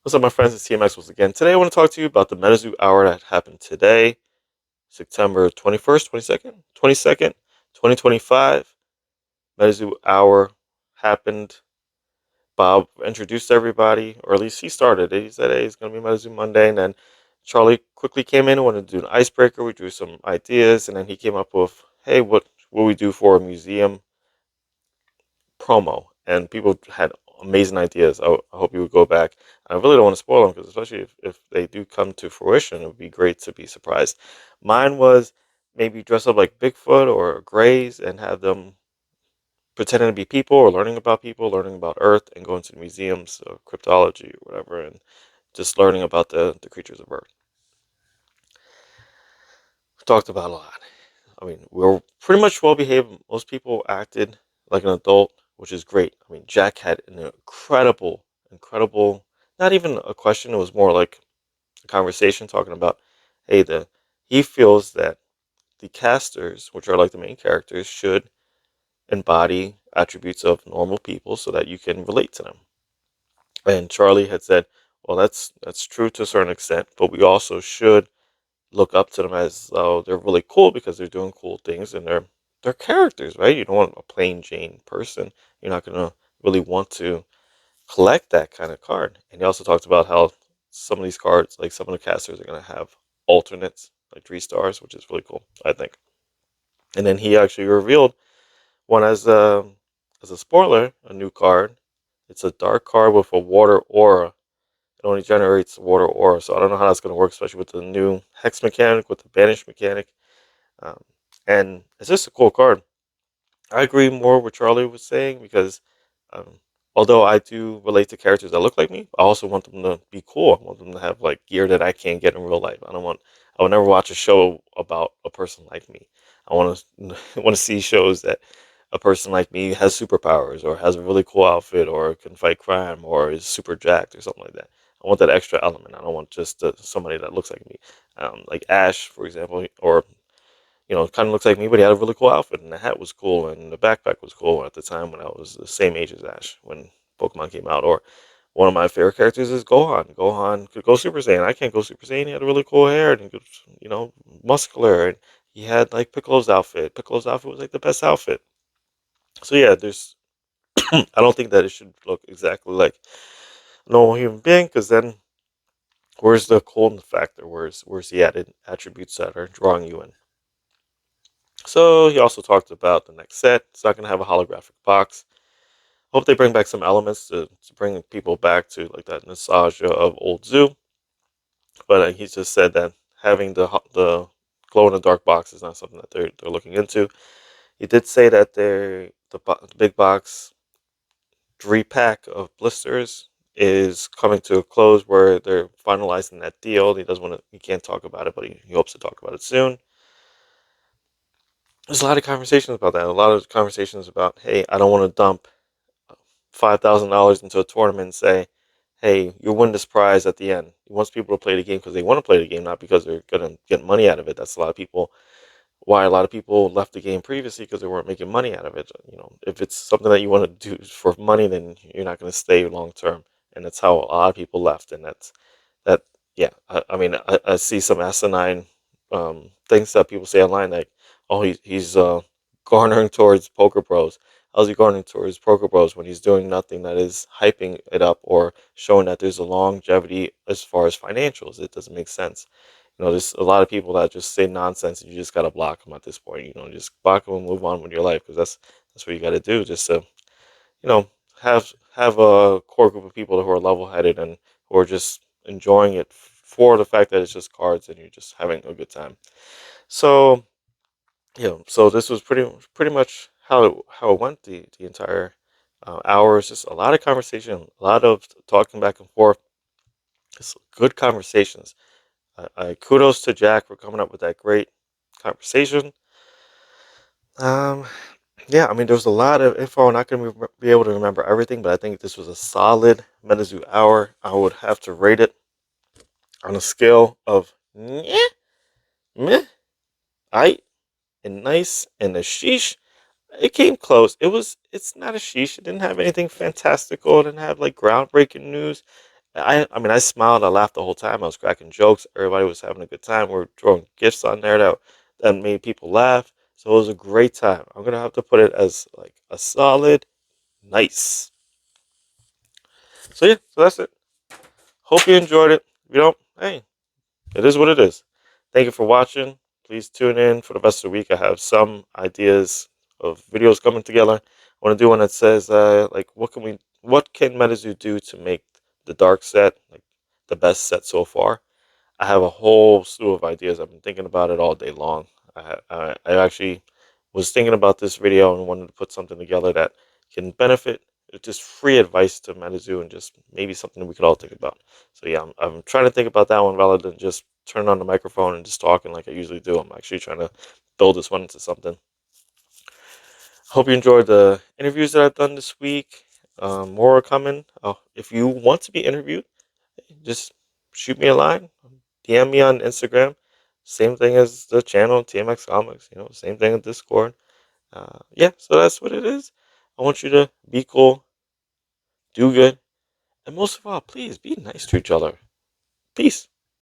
What's up, my friends? It's TMX once again. Today, I want to talk to you about the MetaZoo Hour that happened today, September 21st, 22nd, 2025. MetaZoo Hour happened. Bob introduced everybody, or at least he started it. He said, hey, it's going to be MetaZoo Monday. And then Charlie quickly came in and wanted to do an icebreaker. We drew some ideas. And then he came up with, hey, what will we do for a museum promo? And people had amazing ideas. I hope you would go back. I really don't want to spoil them because, especially if they do come to fruition, it would be great to be surprised. Mine was maybe dress up like Bigfoot or Greys and have them pretending to be people, learning about Earth, and going to the museums of cryptology or whatever, and just learning about the creatures of Earth. We talked about a lot. I mean, we were pretty much well behaved. Most people acted like an adult, which is great. I mean, Jack had an incredible, not even a question. It was more like a conversation talking about, hey, he feels that the casters, which are like the main characters, should embody attributes of normal people so that you can relate to them. And Charlie had said, well, that's true to a certain extent, but we also should look up to them as though they're really cool because they're doing cool things and they're characters, right? You don't want a plain Jane person. You're not gonna really want to collect that kind of card. And he also talked about how some of these cards, like some of the casters, are gonna have alternates, like 3 stars, which is really cool, I think. And then he actually revealed one as a spoiler, a new card. It's a dark card with a water aura. It only generates water aura, so I don't know how that's going to work, especially with the new hex mechanic, with the banish mechanic. Um, and it's just a cool card. I agree more with Charlie was saying because um, although I do relate to characters that look like me, I also want them to be cool. I want them to have like gear that I can't get in real life. I would never watch a show about a person like me. I want to want to see shows that a person like me has superpowers or has a really cool outfit or can fight crime or is super jacked or something like that. I want that extra element. I don't want just somebody that looks like me, like Ash, for example, or kind of looks like me, but he had a really cool outfit, and the hat was cool, and the backpack was cool at the time when I was the same age as Ash when Pokemon came out. Or one of my favorite characters is Gohan. Gohan could go Super Saiyan. I can't go Super Saiyan. He had a really cool hair, and he could, muscular, and he had like Piccolo's outfit. Piccolo's outfit was like the best outfit. So yeah, there's. I don't think that it should look exactly like a normal human being, because then where's the coolness factor? Where's the added attributes that are drawing you in? So he also talked about the next set. It's not going to have a holographic box. Hope they bring back some elements to bring people back to like that nostalgia of old Zoo. But he just said that having the glow in the dark box is not something that they're looking into. He did say that the big box 3 pack of blisters is coming to a close where they're finalizing that deal. He can't talk about it, but he hopes to talk about it soon. There's a lot of conversations about that. A lot of conversations about, hey, I don't want to dump $5,000 into a tournament and say, hey, you win this prize at the end. He wants people to play the game because they want to play the game, not because they're going to get money out of it. That's why a lot of people left the game previously, because they weren't making money out of it. If it's something that you want to do for money, then you're not going to stay long term. And that's how a lot of people left. And that, yeah, I mean, I see some asinine things that people say online, like, oh, he's garnering towards Poker Bros. How's he garnering towards Poker Bros when he's doing nothing that is hyping it up or showing that there's a longevity as far as financials? It doesn't make sense. There's a lot of people that just say nonsense, and you just gotta block them at this point. Just block them and move on with your life, because that's what you got to do. Just to you know have a core group of people who are level headed and who are just enjoying it for the fact that it's just cards and you're just having a good time. So so this was pretty much how it went the entire hour. It's just a lot of conversation, a lot of talking back and forth. Just good conversations. I kudos to Jack for coming up with that great conversation. Um, yeah, I mean, there was a lot of info. I'm not going to be able to remember everything, but I think this was a solid MetaZoo hour. I would have to rate it on a scale of meh, meh, I, and nice, and a sheesh. It came close. It's not a sheesh. It didn't have anything fantastical. It didn't have like groundbreaking news. I mean, I smiled, I laughed the whole time. I was cracking jokes. Everybody was having a good time. We are throwing gifts on there that made people laugh. So it was a great time. I'm gonna have to put it as like a solid nice. So yeah, so that's it. Hope you enjoyed it. If you don't, hey, it is what it is. Thank you for watching. Please tune in for the rest of the week. I have some ideas of videos coming together. I want to do one that says like what can MetaZoo do to make the dark set like the best set so far. I have a whole slew of ideas. I've been thinking about it all day long. I actually was thinking about this video and wanted to put something together that can benefit. It's just free advice to MetaZoo and just maybe something we could all think about. So yeah, I'm trying to think about that one rather than just turn on the microphone and just talking like I usually do. I'm actually trying to build this one into something. Hope you enjoyed the interviews that I've done this week. More are coming. If you want to be interviewed, just shoot me a line, DM me on Instagram. Same thing as the channel, TMX Comics. Same thing with Discord. Yeah, so that's what it is. I want you to be cool, do good, and most of all, please be nice to each other. Peace.